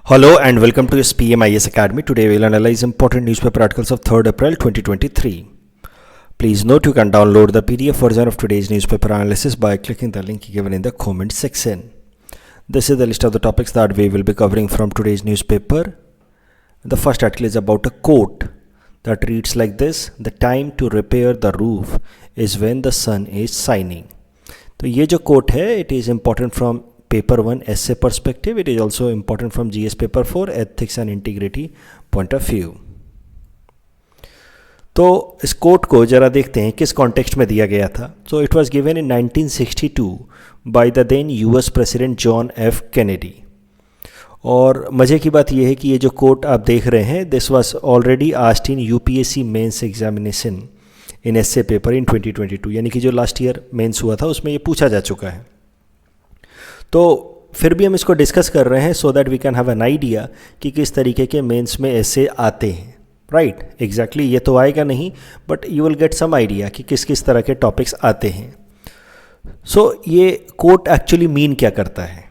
Hello and welcome to SPM IS Academy. Today we will analyze important newspaper articles of 3rd April 2023. Please note you can download the PDF version of today's newspaper analysis by clicking the link given in the comment section. This is the list of the topics that we will be covering from today's newspaper. The first article is about a quote that reads like this: "The time to repair the roof is when the sun is shining." तो ये जो quote है, it is important from paper 1 essay perspective. It is also important from GS paper 4 ethics and integrity point of view. तो इस coat को जरा देखते हैं किस कॉन्टेक्स्ट में दिया गया था. So it was given in 1962 by the then US president John F Kennedy. और मज़े की बात यह है कि ये जो कोट आप देख रहे हैं, this was already asked in UPSC mains examination in SA paper in 2022, यानी कि जो लास्ट ईयर मेंस हुआ था उसमें ये पूछा जा चुका है. तो फिर भी हम इसको डिस्कस कर रहे हैं so that we can have an idea कि किस तरीके के मेंस में ऐसे आते हैं. राइट, एग्जैक्टली ये तो आएगा नहीं, but you will get some idea कि किस किस तरह के टॉपिक्स आते हैं. सो ये कोट एक्चुअली मीन क्या करता है.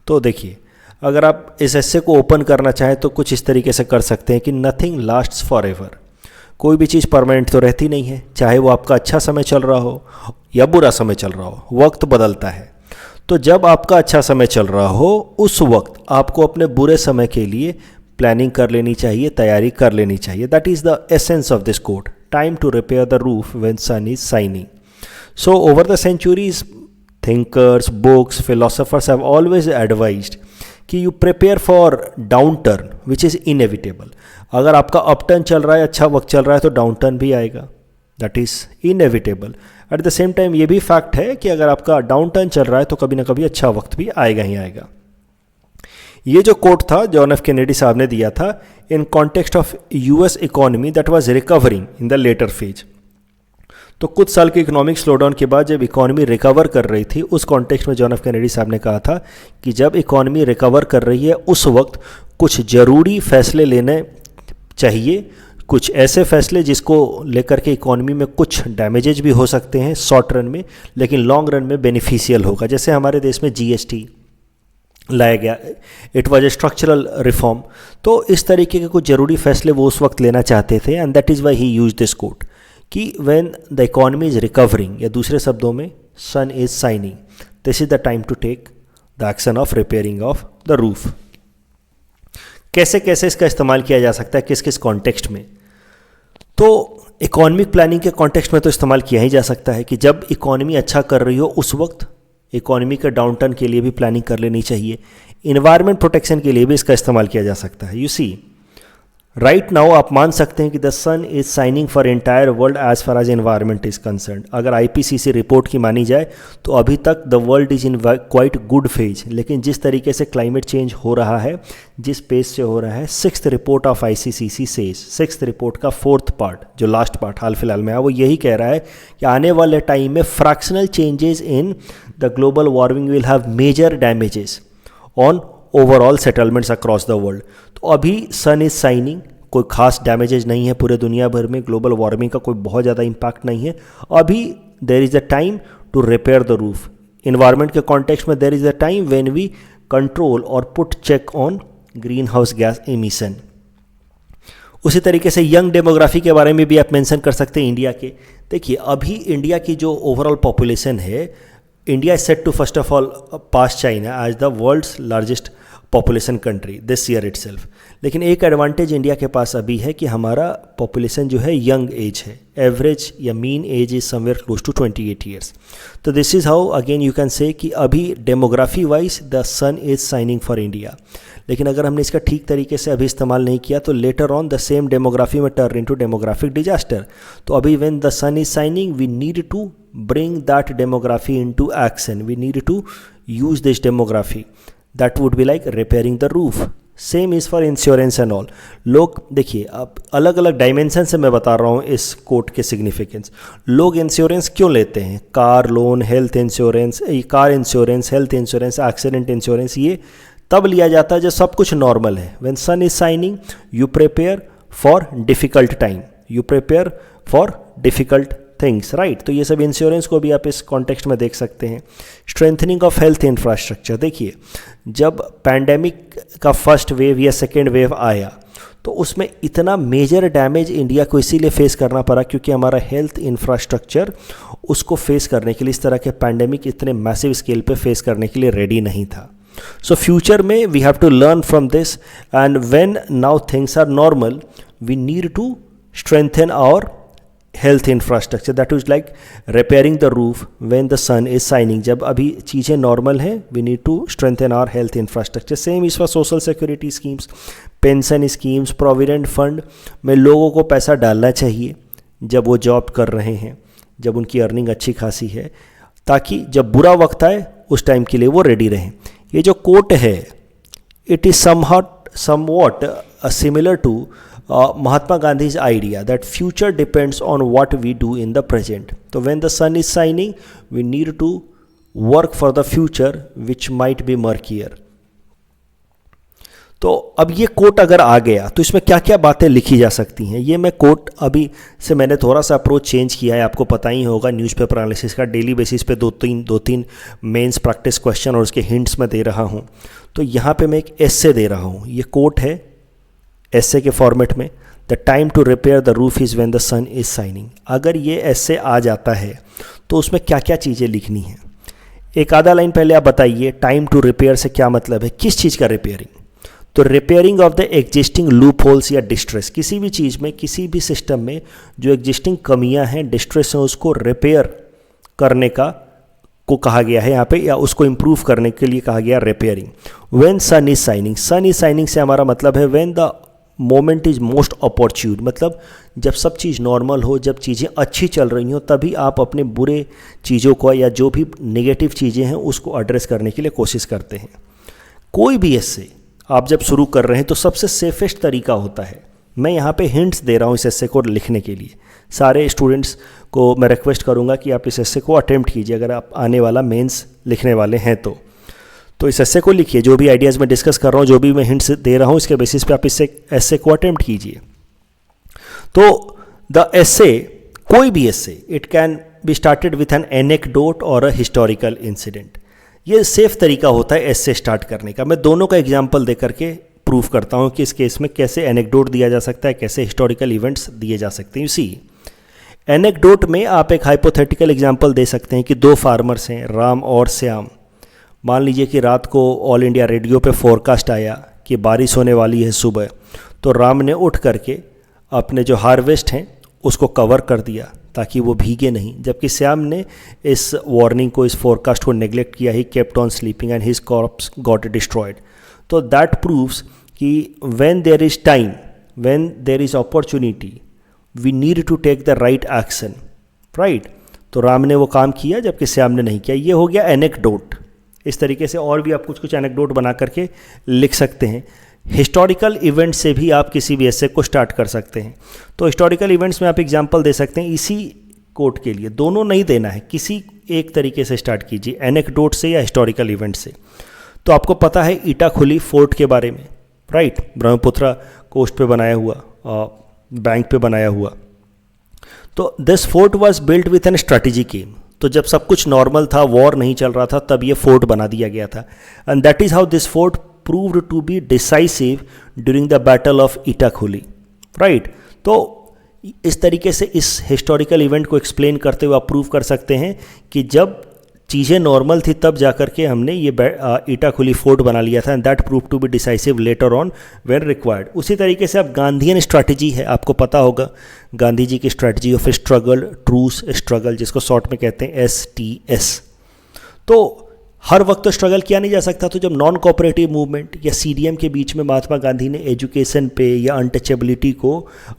तो देखिए, अगर आप इस एस्से को ओपन करना चाहें तो कुछ इस तरीके से कर सकते हैं कि नथिंग लास्ट्स फॉर एवर. कोई भी चीज़ परमानेंट तो रहती नहीं है, चाहे वो आपका अच्छा समय चल रहा हो या बुरा समय चल रहा हो, वक्त बदलता है. तो जब आपका अच्छा समय चल रहा हो उस वक्त आपको अपने बुरे समय के लिए प्लानिंग कर लेनी चाहिए, तैयारी कर लेनी चाहिए. That is the essence of this quote. Time to repair the roof when sun is shining. So over the centuries thinkers, books, philosophers have always advised कि you prepare for downturn which is inevitable. अगर आपका up turn चल रहा है, अच्छा वक्त चल रहा है, तो डाउन टर्न भी आएगा. That is inevitable. Eight the same time ये भी फैक्ट है कि अगर आपका डाउन टर्न चल रहा है तो कभी ना कभी अच्छा वक्त भी आएगा ही आएगा. ये जो कोट था जॉन एफ कैनेडी साहब ने दिया था in context of US economy that was recovering in the later phase. तो कुछ साल के इकोनॉमिक स्लोडाउन के बाद जब इकोनॉमी रिकवर कर रही थी, उस कॉन्टेक्स्ट में जॉन एफ कैनेडी साहब ने कहा था कि जब इकोनॉमी रिकवर कर रही है उस वक्त कुछ ज़रूरी फैसले लेने चाहिए, कुछ ऐसे फैसले जिसको लेकर के इकोनॉमी में कुछ डैमेजेज भी हो सकते हैं शॉर्ट रन में, लेकिन लॉन्ग रन में बेनिफिशियल होगा. जैसे हमारे देश में जीएसटी लाया गया, it was a structural reform. तो इस तरीके के कुछ ज़रूरी फैसले वो उस वक्त लेना चाहते थे, and that is why he use this quote कि when the economy is recovering, या दूसरे शब्दों में sun is shining, this is the time to take the action of repairing of the roof. कैसे कैसे इसका इस्तेमाल किया जा सकता है, किस किस कॉन्टेक्स्ट में. तो इकोनॉमिक प्लानिंग के कॉन्टेक्स्ट में तो इस्तेमाल किया ही जा सकता है कि जब इकोनॉमी अच्छा कर रही हो उस वक्त इकोनॉमी के डाउनटर्न के लिए भी प्लानिंग कर लेनी चाहिए. इन्वायरमेंट प्रोटेक्शन के लिए भी इसका इस्तेमाल किया जा सकता है. यू सी, राइट नाउ आप मान सकते हैं कि the sun is shining for entire world as far as environment is concern. अगर आईपीसीसी रिपोर्ट की मानी जाए तो अभी तक the world is in quite good phase. लेकिन जिस तरीके से क्लाइमेट चेंज हो रहा है, जिस पेस से हो रहा है, 6th report of ICCC says, 6th report का 4th पार्ट जो लास्ट पार्ट हाल फिलहाल में है, वो यही कह रहा है कि आने वाले टाइम में fractional changes in the global warming will have major damages on overall settlements across the world. तो अभी सन इज शाइनिंग, कोई खास डैमेजेज नहीं है पूरे दुनिया भर में, ग्लोबल वार्मिंग का कोई बहुत ज़्यादा इम्पैक्ट नहीं है. अभी there is the time to repair the roof. Environment के कॉन्टेक्स्ट में there is the time when we control और put check on greenhouse gas emission. उसी तरीके से यंग डेमोग्राफी के बारे में भी आप मेंशन कर सकते हैं इंडिया के. देखिए, अभी इंडिया की जो ओवरऑल पॉपुलेशन है, India is set to first of all pass China as the world's largest population country this year itself. लेकिन एक एडवांटेज इंडिया के पास अभी है कि हमारा पॉपुलेशन जो है यंग एज है. एवरेज या mean age is somewhere close to 28 years. तो this is how again you can say कि अभी demography wise the sun is shining for India. लेकिन अगर हमने इसका ठीक तरीके से अभी इस्तेमाल नहीं किया तो later on the same demography में टर्न इनटू डेमोग्राफिक डिजास्टर. तो अभी when the sun is shining we need to bring that demography into action. We need to use this demography. That would be like repairing the roof. Same is for insurance and all. लोग देखिए, अब अलग अलग dimension से मैं बता रहा हूँ इस कोट के सिग्निफिकेंस. लोग इंश्योरेंस क्यों लेते हैं? Car loan, health insurance, car insurance, health insurance, accident insurance, ये तब लिया जाता है जब सब कुछ नॉर्मल है. When sun is shining, you prepare for difficult time. You prepare for difficult things, right. तो ये सब इंश्योरेंस को भी आप इस कॉन्टेक्स्ट में देख सकते हैं। स्ट्रेंथनिंग ऑफ हेल्थ इंफ्रास्ट्रक्चर, देखिए जब पैंडेमिक का फर्स्ट वेव या सेकेंड वेव आया तो उसमें इतना मेजर डैमेज इंडिया को इसीलिए फेस करना पड़ा क्योंकि हमारा हेल्थ इंफ्रास्ट्रक्चर उसको फेस करने के लिए, इस तरह के पैंडेमिक इतने मैसिव स्केल पे फेस करने के लिए रेडी नहीं था। सो फ्यूचर में we have to learn from this and when now things are normal we need to strengthen our health infrastructure, that is like repairing the roof when the sun is shining। जब अभी चीज़ें normal हैं we need to strengthen our health infrastructure। Same इस for social security schemes, pension schemes, provident fund में लोगों को पैसा डालना चाहिए जब वो जॉब कर रहे हैं, जब उनकी अर्निंग अच्छी खासी है, ताकि जब बुरा वक्त आए उस टाइम के लिए वो रेडी रहें। ये जो कोट है it is somewhat similar to Mahatma Gandhi's idea that future depends on what we do in the present। तो when the sun is shining we need to work for the future which might be murkier। तो अब ये coat अगर आ गया तो इसमें क्या क्या बातें लिखी जा सकती हैं, ये मैं कोट अभी से मैंने थोड़ा सा अप्रोच चेंज किया है। आपको पता ही होगा न्यूज़पेपर एनालिसिस का डेली बेसिस पे दो तीन मेंस प्रैक्टिस क्वेश्चन और उसके हिंट्स में दे रहा हूँ। तो यहाँ पे मैं एक एस्से दे रहा हूँ, ये कोट है एस्से के फॉर्मेट में। The time to repair the roof is when the sun is shining. अगर ये एस्से आ जाता है तो उसमें क्या क्या चीज़ें लिखनी हैं। एक आधा लाइन पहले आप बताइए टाइम टू रिपेयर से क्या मतलब है, किस चीज़ का रिपेयरिंग। तो repairing of the existing loop holes या डिस्ट्रेस, किसी भी चीज़ में किसी भी सिस्टम में जो एग्जिस्टिंग कमियां हैं, डिस्ट्रेस हैं, उसको रिपेयर करने को कहा गया है यहाँ पे, या उसको इम्प्रूव करने के लिए कहा गया repairing. When sun is shining, sun is shining से हमारा मतलब है when the moment is most opportune, मतलब जब सब चीज़ नॉर्मल हो, जब चीज़ें अच्छी चल रही हो, तभी आप अपने बुरे चीज़ों को या जो भी नेगेटिव चीज़ें हैं उसको एड्रेस करने के लिए कोशिश करते हैं। कोई भी ऐसे आप जब शुरू कर रहे हैं तो सबसे सेफेस्ट तरीका होता है, मैं यहाँ पे हिंट्स दे रहा हूँ इस एस्से को लिखने के लिए। सारे स्टूडेंट्स को मैं रिक्वेस्ट करूँगा कि आप इस एस्से को अटेम्प्ट कीजिए अगर आप आने वाला मेंस लिखने वाले हैं तो इस एस्से को लिखिए। जो भी आइडियाज़ मैं डिस्कस कर रहा हूँ, जो भी मैं हिंट्स दे रहा हूँ, इसके बेसिस पे आप इस एस्से को अटेम्प्ट कीजिए। तो द एस्से, कोई भी essay, it can be started with an anecdote और अ हिस्टोरिकल इंसिडेंट। ये सेफ तरीका होता है एस्से स्टार्ट करने का। मैं दोनों का एग्जाम्पल दे करके प्रूव करता हूँ कि इस केस में कैसे एनेक्डोट दिया जा सकता है, कैसे हिस्टोरिकल इवेंट्स दिए जा सकते हैं। इसी एनेक्डोट में आप एक हाइपोथेटिकल एग्जाम्पल दे सकते हैं कि दो फार्मर्स हैं, राम और श्याम। मान लीजिए कि रात को ऑल इंडिया रेडियो पे फोरकास्ट आया कि बारिश होने वाली है सुबह, तो राम ने उठ करके अपने जो हार्वेस्ट हैं उसको कवर कर दिया ताकि वो भीगे नहीं, जबकि श्याम ने इस वार्निंग को, इस फोरकास्ट को नेग्लेक्ट किया। He kept on sleeping and his crops got destroyed. तो दैट प्रूव्स कि when there is time, when there is opportunity, we need to take the right action, right. तो राम ने वो काम किया जबकि श्याम ने नहीं किया। ये हो गया एनेक्डोट। इस तरीके से और भी आप कुछ एनेक्डोट बना करके लिख सकते हैं। हिस्टोरिकल इवेंट से भी आप किसी भी एस्से को स्टार्ट कर सकते हैं। तो हिस्टोरिकल इवेंट्स में आप एग्जांपल दे सकते हैं। इसी कोट के लिए दोनों नहीं देना है, किसी एक तरीके से स्टार्ट कीजिए, एनेक्डोट से या हिस्टोरिकल इवेंट से। तो आपको पता है ईटाखुली फोर्ट के बारे में, राइट, ब्रह्मपुत्रा कोस्ट पे बनाया हुआ, बैंक पे बनाया हुआ। तो this fort was built with an strategic aim. तो जब सब कुछ नॉर्मल था, वॉर नहीं चल रहा था, तब ये फोर्ट बना दिया गया था। And that is how this fort proved to be decisive during the battle of Itakuli, right? तो इस तरीके से इस हिस्टोरिकल इवेंट को एक्सप्लेन करते हुए आप प्रूव कर सकते हैं कि जब चीज़ें नॉर्मल थी तब जाकर के हमने ये ईटाखुली फोर्ट बना लिया था, and that prove to be decisive later on when required. उसी तरीके से अब गांधीयन स्ट्रैटेजी है, आपको पता होगा गांधी जी की strategy of struggle, truce struggle, जिसको शॉर्ट में कहते हैं STS। तो हर वक्त तो स्ट्रगल किया नहीं जा सकता, तो जब नॉन कोऑपरेटिव मूवमेंट या CDM के बीच में महात्मा गांधी ने एजुकेशन पे या अनटचेबिलिटी को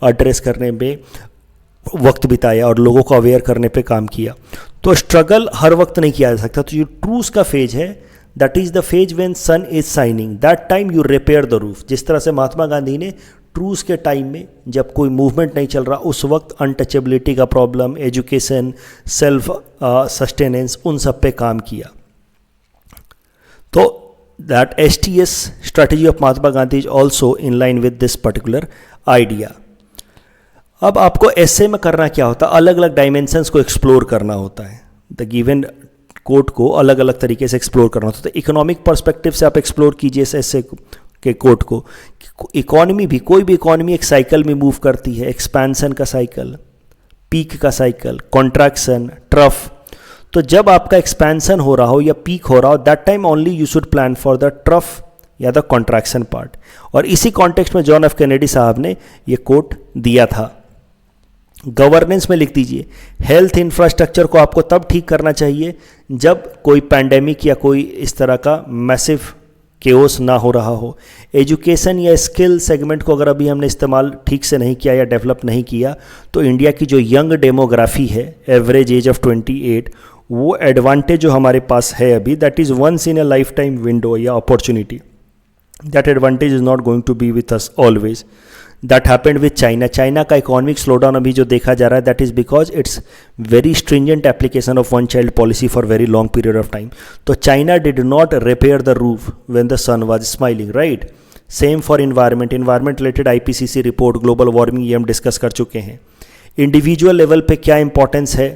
एड्रेस करने में वक्त बिताया और लोगों को अवेयर करने पे काम किया। तो स्ट्रगल हर वक्त नहीं किया जा सकता। तो जो ट्रूस का फेज है, that is the phase when sun is shining, that time you repair the roof. जिस तरह से महात्मा गांधी ने ट्रूस के टाइम में, जब कोई मूवमेंट नहीं चल रहा, उस वक्त अनटचेबिलिटी का प्रॉब्लम, एजुकेशन, सेल्फ सस्टेनेंस, उन सब पे काम किया। तो that STS strategy of Mahatma Gandhi is also in line with this particular idea. अब आपको ऐसे में करना क्या होता है, अलग अलग डायमेंशंस को एक्सप्लोर करना होता है, द गिवन कोड को अलग अलग तरीके से एक्सप्लोर करना होता है। तो इकोनॉमिक पर्सपेक्टिव से आप एक्सप्लोर कीजिए इस ऐसे के कोड को। इकोनॉमी भी, कोई भी इकोनॉमी एक साइकिल में मूव करती है, एक्सपेंशन का साइकिल, पीक का साइकिल, कॉन्ट्रैक्शन, ट्रफ। तो जब आपका एक्सपेंशन हो रहा हो या पीक हो रहा हो, that time only you should plan for the trough या द कॉन्ट्रैक्शन पार्ट। और इसी कॉन्टेक्स्ट में जॉन एफ कैनेडी साहब ने ये कोट दिया था। गवर्नेंस में लिख दीजिए, हेल्थ इंफ्रास्ट्रक्चर को आपको तब ठीक करना चाहिए जब कोई पैंडेमिक या कोई इस तरह का मैसिव केओस ना हो रहा हो। एजुकेशन या स्किल सेगमेंट को अगर अभी हमने इस्तेमाल ठीक से नहीं किया या डेवलप नहीं किया, तो इंडिया की जो यंग डेमोग्राफी है, एवरेज एज ऑफ 28, वो एडवांटेज जो हमारे पास है अभी, that is once in a lifetime window या opportunity. That advantage is not going to be with us always. That happened with China. China का इकोनॉमिक स्लोडाउन अभी जो देखा जा रहा है, that is because its very stringent application of one child policy for very long period of time. तो China did not repair the roof when the sun was smiling, right. Same for environment. Environment related IPCC report, global warming, ये हम discuss कर चुके हैं। Individual level पे क्या importance है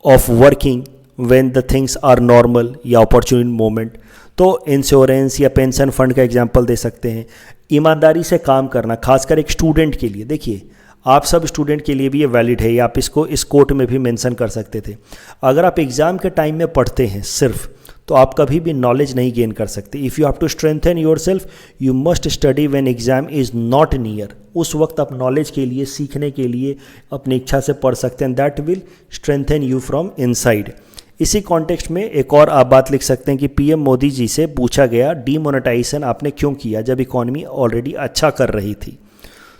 of working when the things are normal या opportunity moment. तो इंश्योरेंस या पेंशन फंड का एग्जांपल दे सकते हैं। ईमानदारी से काम करना, खासकर एक स्टूडेंट के लिए। देखिए, आप सब स्टूडेंट के लिए भी ये वैलिड है, या आप इसको इस कोट में भी मेंशन कर सकते थे। अगर आप एग्ज़ाम के टाइम में पढ़ते हैं सिर्फ, तो आप कभी भी नॉलेज नहीं गेन कर सकते। If you have to strengthen your self, you must study when exam is not near. उस वक्त आप नॉलेज के लिए, सीखने के लिए अपनी इच्छा से पढ़ सकते हैं। That will strengthen you from inside. इसी कॉन्टेक्स्ट में एक और आप बात लिख सकते हैं कि PM मोदी जी से पूछा गया, डीमोनेटाइजेशन आपने क्यों किया जब इकॉनमी ऑलरेडी अच्छा कर रही थी।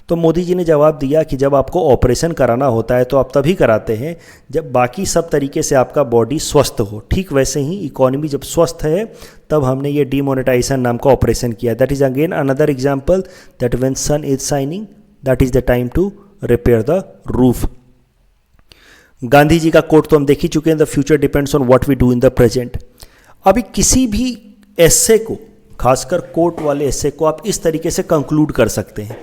तो मोदी जी ने जवाब दिया कि जब आपको ऑपरेशन कराना होता है तो आप तभी कराते हैं जब बाकी सब तरीके से आपका बॉडी स्वस्थ हो। ठीक वैसे ही इकॉनमी जब स्वस्थ है तब हमने ये डीमोनेटाइजेशन नाम का ऑपरेशन किया। That is again another example that when sun is shining, that is the time to repair the roof. Gandhi ji का कोट तो हम देख ही चुके हैं, the future depends on what we do in the present. अभी किसी भी एस्से को, खासकर कोट वाले एस्से को, आप इस तरीके से कंक्लूड कर सकते हैं।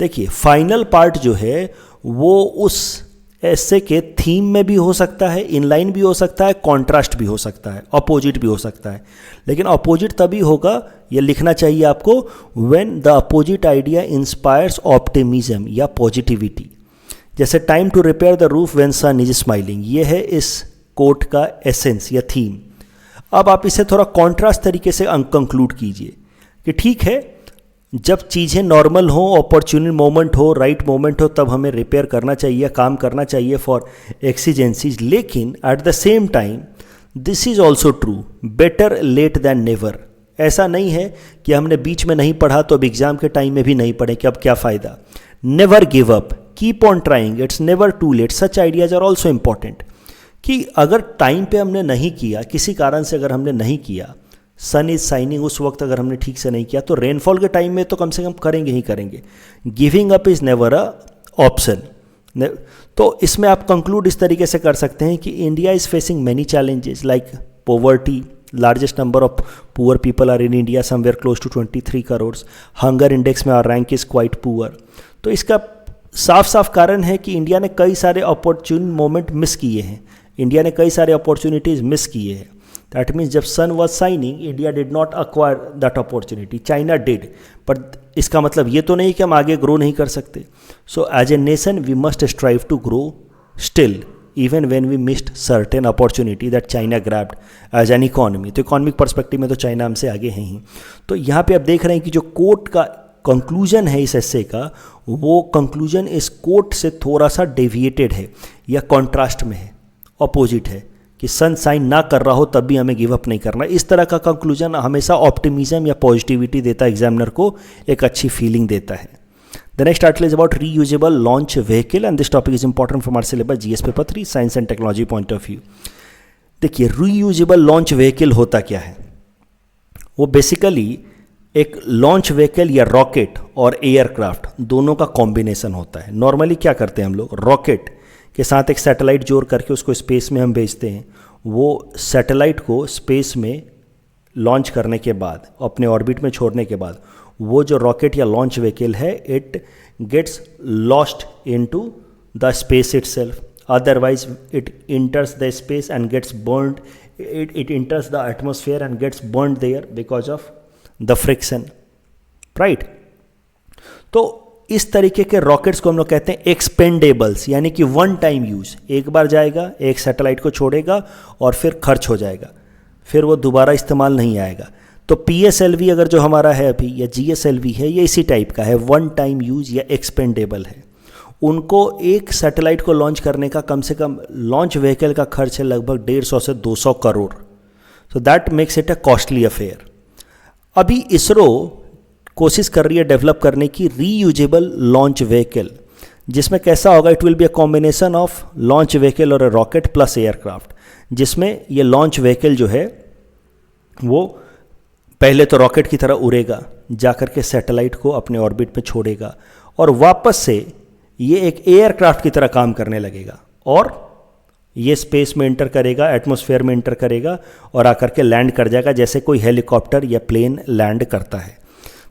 देखिए, फाइनल पार्ट जो है वो उस एस्से के थीम में भी हो सकता है, इनलाइन भी हो सकता है, कॉन्ट्रास्ट भी हो सकता है, अपोजिट भी हो सकता है। लेकिन अपोजिट तभी होगा, ये लिखना चाहिए आपको, when the opposite idea inspires optimism या पॉजिटिविटी। जैसे time to repair the roof when sun is smiling, ये है इस कोट का एसेंस या थीम। अब आप इसे थोड़ा कॉन्ट्रास्ट तरीके से कंक्लूड कीजिए कि ठीक है, जब चीज़ें नॉर्मल हो, अपॉर्चुनिटी मोमेंट हो, राइट मोमेंट हो, तब हमें रिपेयर करना चाहिए, काम करना चाहिए फॉर एक्सीजेंसीज। लेकिन at the same time this is also true, better late than never. ऐसा नहीं है कि हमने बीच में नहीं पढ़ा तो अब एग्जाम के टाइम में भी नहीं पढ़े कि अब क्या फ़ायदा। Never give up, keep on trying, it's never too late. Such ideas are also important कि अगर टाइम पे हमने नहीं किया, किसी कारण से अगर हमने नहीं किया, सन इज शाइनिंग उस वक्त अगर हमने ठीक से नहीं किया, तो रेनफॉल के टाइम में तो कम से कम करेंगे ही करेंगे। Giving up is never a option. तो इसमें आप कंक्लूड इस तरीके से कर सकते हैं कि India is facing many challenges like poverty, largest number of poor people are in India, somewhere close to 23 crore. Hunger index में our rank is quite poor. तो इसका साफ साफ कारण है कि इंडिया ने कई सारे अपॉर्चुनिटी मोमेंट मिस किए हैं, इंडिया ने कई सारे अपॉर्चुनिटीज़ मिस किए हैं। दैट मीन्स जब sun was shining, India did not acquire that opportunity, China did. But इसका मतलब ये तो नहीं कि हम आगे ग्रो नहीं कर सकते। So as a nation we must strive to grow still, even when we missed certain opportunity that China grabbed as an economy. तो इकॉनमिक पर्सपेक्टिव में तो चाइना हमसे आगे हैं ही। तो यहाँ पे आप देख रहे हैं कि जो कोर्ट का कंक्लूजन है इस एस्से का, वो कंक्लूजन इस कोट से थोड़ा सा डेविएटेड है या कॉन्ट्रास्ट में है, अपोजिट है कि सन शाइन ना कर रहा हो तब भी हमें गिव अप नहीं करना। इस तरह का कंक्लूजन हमेशा ऑप्टिमिज्म या पॉजिटिविटी देता है, एग्जामिनर को एक अच्छी फीलिंग देता है। The next article is about reusable launch vehicle and this topic is important from our syllabus GS paper 3 science and technology point of view. देखिए, रीयूजेबल लॉन्च व्हीकल होता क्या है? वो बेसिकली एक लॉन्च व्हीकल या rocket और aircraft दोनों का कॉम्बिनेशन होता है। नॉर्मली क्या करते हैं हम लोग, रॉकेट के साथ एक सैटेलाइट जोड़ करके उसको स्पेस में हम भेजते हैं। वो सैटेलाइट को स्पेस में लॉन्च करने के बाद, अपने ऑर्बिट में छोड़ने के बाद, वो जो रॉकेट या लॉन्च व्हीकल है, it gets lost into the space itself, otherwise it enters the space and gets burned, it enters the atmosphere and gets burned there because of the friction, right? तो इस तरीके के rockets को हम लोग कहते हैं एक्सपेंडेबल्स, यानी कि वन टाइम यूज, एक बार जाएगा, एक सैटेलाइट को छोड़ेगा और फिर खर्च हो जाएगा, फिर वो दोबारा इस्तेमाल नहीं आएगा। तो PSLV अगर जो हमारा है अभी, या GSLV है, ये इसी टाइप का है, वन टाइम यूज या एक्सपेंडेबल है। उनको एक सैटेलाइट को लॉन्च करने का कम से कम लॉन्च व्हीकल का खर्च है लगभग 150 से 200 crore. So that makes it a costly affair. अभी इसरो कोशिश कर रही है डेवलप करने की रीयूजेबल लॉन्च व्हीकल, जिसमें कैसा होगा, it will be a combination of launch vehicle और अ रॉकेट प्लस एयरक्राफ्ट, जिसमें ये लॉन्च व्हीकल जो है वो पहले तो रॉकेट की तरह उड़ेगा, जाकर के सैटेलाइट को अपने ऑर्बिट में छोड़ेगा और वापस से ये एक एयरक्राफ्ट की तरह काम करने लगेगा और ये स्पेस में एंटर करेगा, एटमॉस्फेयर में एंटर करेगा और आकर के लैंड कर जाएगा, जैसे कोई हेलीकॉप्टर या प्लेन लैंड करता है।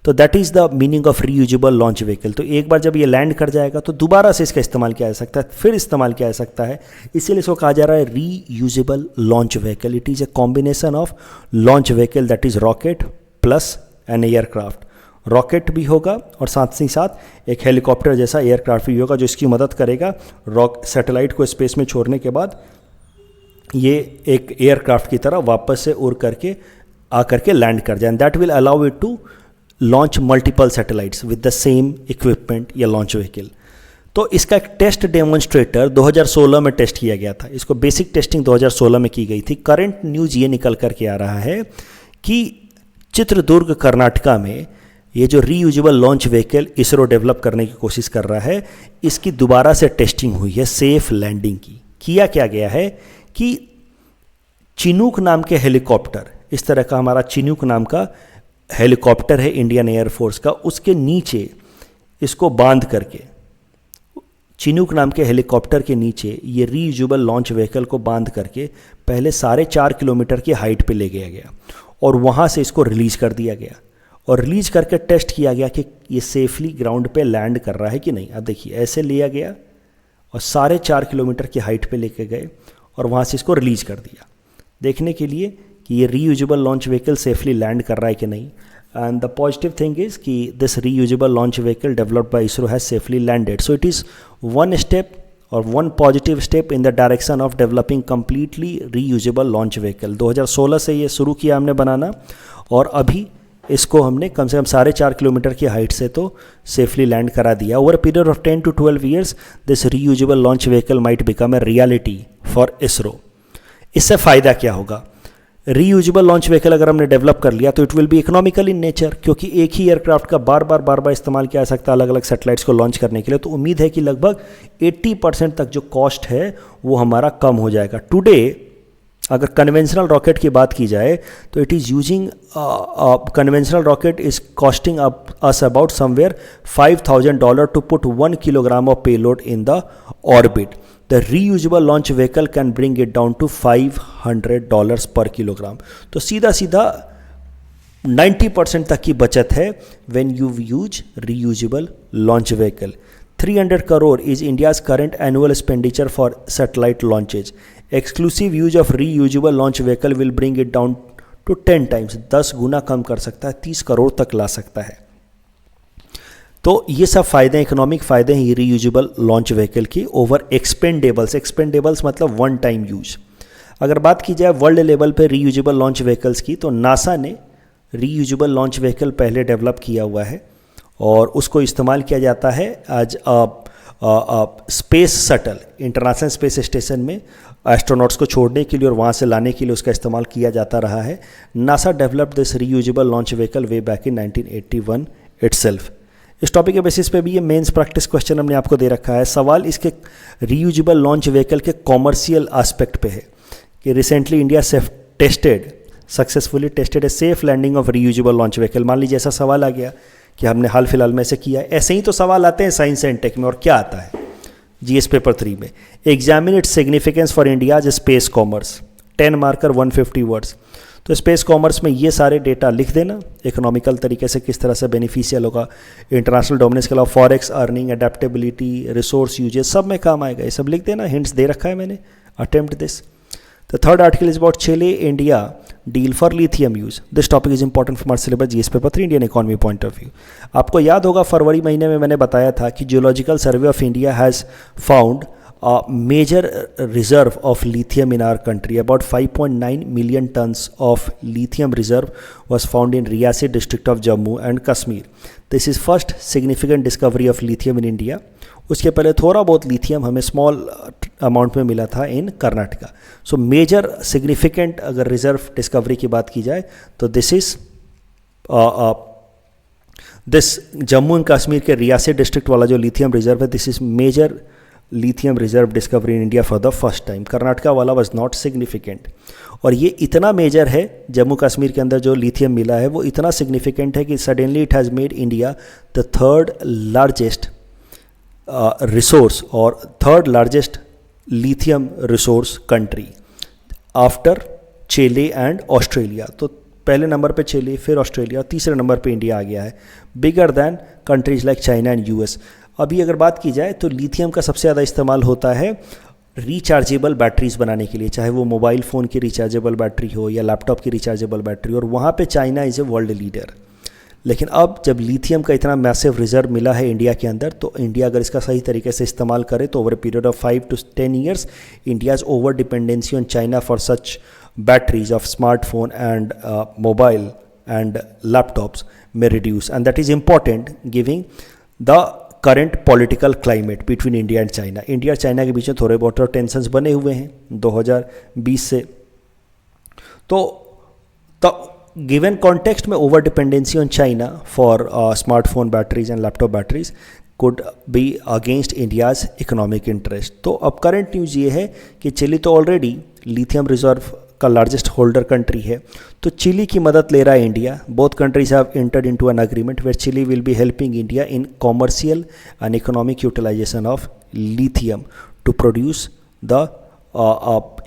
तो that is the meaning of reusable launch vehicle. तो एक बार जब ये लैंड कर जाएगा तो दोबारा से इसका इस्तेमाल किया जा सकता है, फिर इस्तेमाल किया जा सकता है, इसीलिए इसको कहा जा रहा है reusable launch vehicle. It is a combination of launch vehicle that is rocket plus an aircraft. Rocket भी होगा और साथ ही साथ एक हेलीकॉप्टर जैसा एयरक्राफ्ट भी होगा जो इसकी मदद करेगा सैटेलाइट को स्पेस में छोड़ने के बाद ये एक एयरक्राफ्ट की तरह वापस से उड़ करके आकर के लैंड कर जाए। That will allow it to launch multiple satellites with the same equipment या लॉन्च व्हीकल। तो इसका एक टेस्ट डेमोन्स्ट्रेटर 2016 में टेस्ट किया गया था। इसको बेसिक टेस्टिंग 2016 में की गई थी। करंट न्यूज़ ये निकल करके आ रहा है कि चित्रदुर्ग कर्नाटका में ये जो reusable launch vehicle ISRO develop करने की कोशिश कर रहा है, इसकी दोबारा से टेस्टिंग हुई है सेफ लैंडिंग की। किया क्या गया है कि चिनूक नाम के हेलीकॉप्टर, इस तरह का हमारा चिनूक नाम का हेलीकॉप्टर है इंडियन एयरफोर्स का, उसके नीचे इसको बांध करके, चिनूक नाम के हेलीकॉप्टर के नीचे ये रीयूजेबल लॉन्च व्हीकल को बांध करके पहले 4.5 किलोमीटर की हाइट पे ले गया गया और वहाँ से इसको रिलीज कर दिया गया और रिलीज करके टेस्ट किया गया कि ये सेफली ग्राउंड पे लैंड कर रहा है कि नहीं। अब देखिए, ऐसे लिया गया और 4.5 किलोमीटर की हाइट पे लेके गए और वहाँ से इसको रिलीज कर दिया, देखने के लिए कि ये reusable launch vehicle safely land कर रहा है कि नहीं। And the positive thing is कि this reusable launch vehicle developed by ISRO has safely landed. So it is one step और one positive step in the direction of developing completely reusable launch vehicle. 2016 से ये शुरू किया हमने बनाना और अभी इसको हमने कम से कम 4.5 किलोमीटर की हाइट से तो सेफली लैंड करा दिया। Over a period of 10 to 12 years this reusable launch vehicle might become a reality for ISRO. इससे फ़ायदा क्या होगा? रीयूजेबल लॉन्च व्हीकल अगर हमने डेवलप कर लिया तो it will be economical in nature, क्योंकि एक ही एयरक्राफ्ट का बार बार इस्तेमाल किया जा सकता है अलग अलग सैटेलाइट्स को लॉन्च करने के लिए। तो उम्मीद है कि लगभग 80% तक जो कॉस्ट है वो हमारा कम हो जाएगा। टुडे अगर कन्वेंशनल रॉकेट की बात की जाए तो it is using conventional rocket is costing us about somewhere $5,000 to put 1 kilogram of payload in the orbit. The reusable launch vehicle can bring it down to $500 per kilogram. तो सीधा 90% तक की बचत है when you use reusable launch vehicle. 300 crore is India's current annual expenditure for satellite launches. Exclusive use of reusable launch vehicle will bring it down to 10 times. 10 गुना कम कर सकता है, 30 करोड़ तक ला सकता है। तो ये सब फायदे, इकोनॉमिक फायदे हैं रीयूजेबल लॉन्च व्हीकल की ओवर एक्सपेंडेबल्स। एक्सपेंडेबल्स मतलब वन टाइम यूज। अगर बात की जाए वर्ल्ड लेवल पे रीयूजेबल लॉन्च व्हीकल्स की, तो नासा ने रीयूजेबल लॉन्च व्हीकल पहले डेवलप किया हुआ है और उसको इस्तेमाल किया जाता है आज space shuttle, international space station में एस्ट्रोनॉट्स को छोड़ने के लिए और वहाँ से लाने के लिए उसका इस्तेमाल किया जाता रहा है। NASA developed this reusable launch vehicle way back in 1981 itself. इस टॉपिक के बेसिस पे भी ये मेंस प्रैक्टिस क्वेश्चन हमने आपको दे रखा है। सवाल इसके रीयूजेबल लॉन्च व्हीकल के कॉमर्शियल एस्पेक्ट पे है कि recently India successfully tested a safe landing of reusable launch vehicle. मान लीजिए ऐसा सवाल आ गया कि हमने हाल फिलहाल में ऐसे किया है। ऐसे ही तो सवाल आते हैं साइंस एंड टेक में। और क्या आता है जीएस पेपर 3 में? Examine its significance for India's space commerce, 10 marker 150 words. तो स्पेस कॉमर्स में ये सारे डेटा लिख देना, इकोनॉमिकल तरीके से किस तरह से बेनिफिशियल होगा, इंटरनेशनल डोमिनेंस के अलावा forex, earning, adaptability, resource uses, सब में काम आएगा। ये सब लिख देना, हिंट्स दे रखा है मैंने, attempt this. The third article is about Chile, India deal for lithium use. This topic is important from our syllabus GS paper 3 Indian economy point of view. आपको याद होगा फरवरी महीने में मैंने बताया था कि geological survey of India has found a major reserve of lithium in our country. About 5.9 million tons of lithium reserve was found in Riyasi district of Jammu and Kashmir. This is first significant discovery of lithium in India. उसके पहले थोड़ा बहुत lithium हमें small amount में मिला था इन Karnataka. So major significant अगर reserve discovery की बात की जाए तो दिस जम्मू एंड कश्मीर के रियासी डिस्ट्रिक्ट वाला जो लिथियम रिजर्व है, this is major lithium reserve discovery in India for the first time. Karnataka वाला वाज नॉट सिग्निफिकेंट, और ये इतना मेजर है जम्मू कश्मीर के अंदर जो लिथियम मिला है वो इतना सिग्निफिकेंट है कि suddenly it has made India the third largest resource और third largest lithium resource country after Chile and Australia. तो पहले नंबर पे चिली, फिर ऑस्ट्रेलिया, तीसरे नंबर पे इंडिया आ गया है, bigger than countries like China and US. अभी अगर बात की जाए तो लिथियम का सबसे ज़्यादा इस्तेमाल होता है रिचार्जेबल बैटरीज बनाने के लिए, चाहे वो मोबाइल फ़ोन की रिचार्जेबल बैटरी हो या लैपटॉप की रिचार्जेबल बैटरी, और वहाँ पे China is a world leader. लेकिन अब जब लिथियम का इतना मैसिव रिजर्व मिला है इंडिया के अंदर, तो इंडिया अगर इसका सही तरीके से इस्तेमाल करे तो over a period of 5 to 10 years India's over dependency on China for such batteries of smartphone and mobile and laptops में reduce, and that is important giving the current political climate between India and China. India और China के बीच में थोड़े बहुत tensions बने हुए हैं 2020 से। तो गिवन कॉन्टेक्स्ट में over dependency on China for smartphone batteries and laptop batteries could be against India's economic interest. तो अब करंट न्यूज़ ये है कि चिली तो ऑलरेडी लिथियम रिजर्व का लार्जेस्ट होल्डर कंट्री है, तो चिली की मदद ले रहा है India. Both countries have entered into an agreement where Chile will be helping India in commercial and economic utilization of lithium to produce the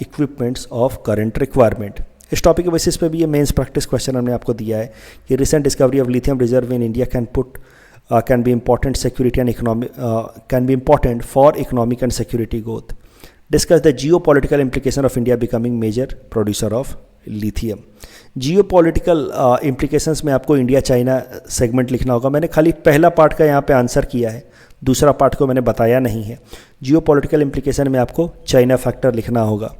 equipments of current requirement. इस topic के basis पे भी ये मेंस प्रैक्टिस क्वेश्चन हमने आपको दिया है कि recent discovery of lithium reserve in India can be important security and economic can be important for economic and security growth. Discuss the geo political implication of India becoming major producer of lithium. Geo political implications में आपको India China segment लिखना होगा। मैंने खाली पहला part का यहाँ पे आंसर किया है, दूसरा पार्ट को मैंने बताया नहीं है। जियो पॉलिटिकल इम्प्लीकेशन में आपको चाइना फैक्टर लिखना होगा।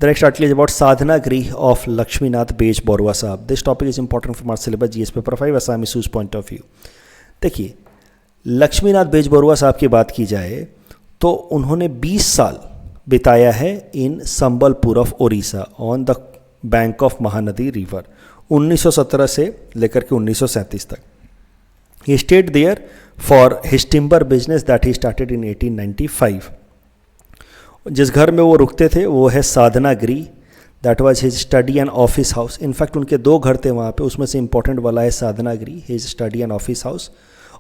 The next article is about Sadhana Grih of Lakshminath Bej Borua Sahab. This topic is important from our syllabus GS paper 5 Assam issues point of view. देखिए, लक्ष्मीनाथ बेज बरुआ साहब की बात की जाए तो उन्होंने 20 साल बिताया है in Sambalpur of Odisha on the bank of Mahanadi river 1917 से लेकर के 1937 तक। He stayed there for his timber business that he started in 1895. जिस घर में वो रुकते थे वो है साधना गृह, that was his study and office house. In fact उनके 2 घर थे वहाँ पे, उसमें से इंपॉर्टेंट वाला है Sadhana Griha, his study and office house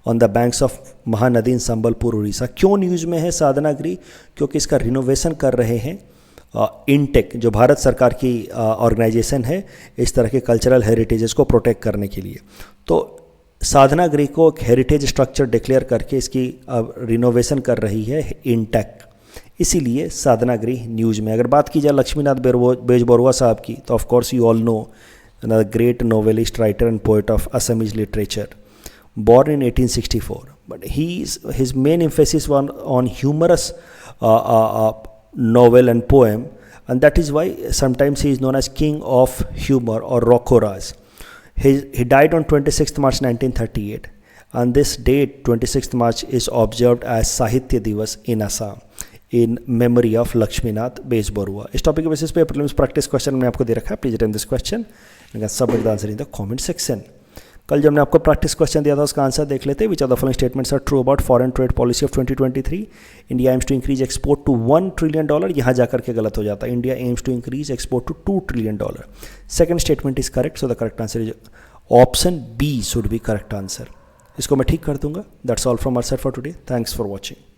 on the banks of Mahanadi in Sambalpur Orissa. क्यों न्यूज़ में है साधना गृह? क्योंकि इसका रिनोवेशन कर रहे हैं इनटेक, जो भारत सरकार की ऑर्गेनाइजेशन है इस तरह के कल्चरल हेरिटेजेस को प्रोटेक्ट करने के लिए। तो साधना गृह को एक हेरिटेज स्ट्रक्चर डिक्लेयर करके इसकी रिनोवेशन कर रही है इनटेक, इसीलिए साधना गृह न्यूज़ में। अगर बात की जाए लक्ष्मीनाथ बेज बरुआ साहब की, तो of course you all know the great novelist, writer and poet of Assamese literature, born in 1864, but his main emphasis was on humorous novel and poem, and that is why sometimes he is known as king of humor or Rokoras. He died on 26th March 1938, and this date 26th March is observed as Sahitya Divas in Assam in memory of Lakshminath Bej Barua. इस topic के basis पे prelims practice question मैंने आपको दे रखा है, please attempt this question and submit the answer in the comment section. कल जब हमने आपको प्रैक्टिस क्वेश्चन दिया था उसका आंसर देख लेते हैं। Which are the following statements are true about foreign trade policy of 2023? India aims to increase export to $1 trillion, यहाँ जाकर के गलत हो जाता है। India aims to increase export to $2 trillion। Second statement is correct, so the correct answer is option B should be correct answer. इसको मैं ठीक कर दूंगा। That's all from our side for today. Thanks for watching.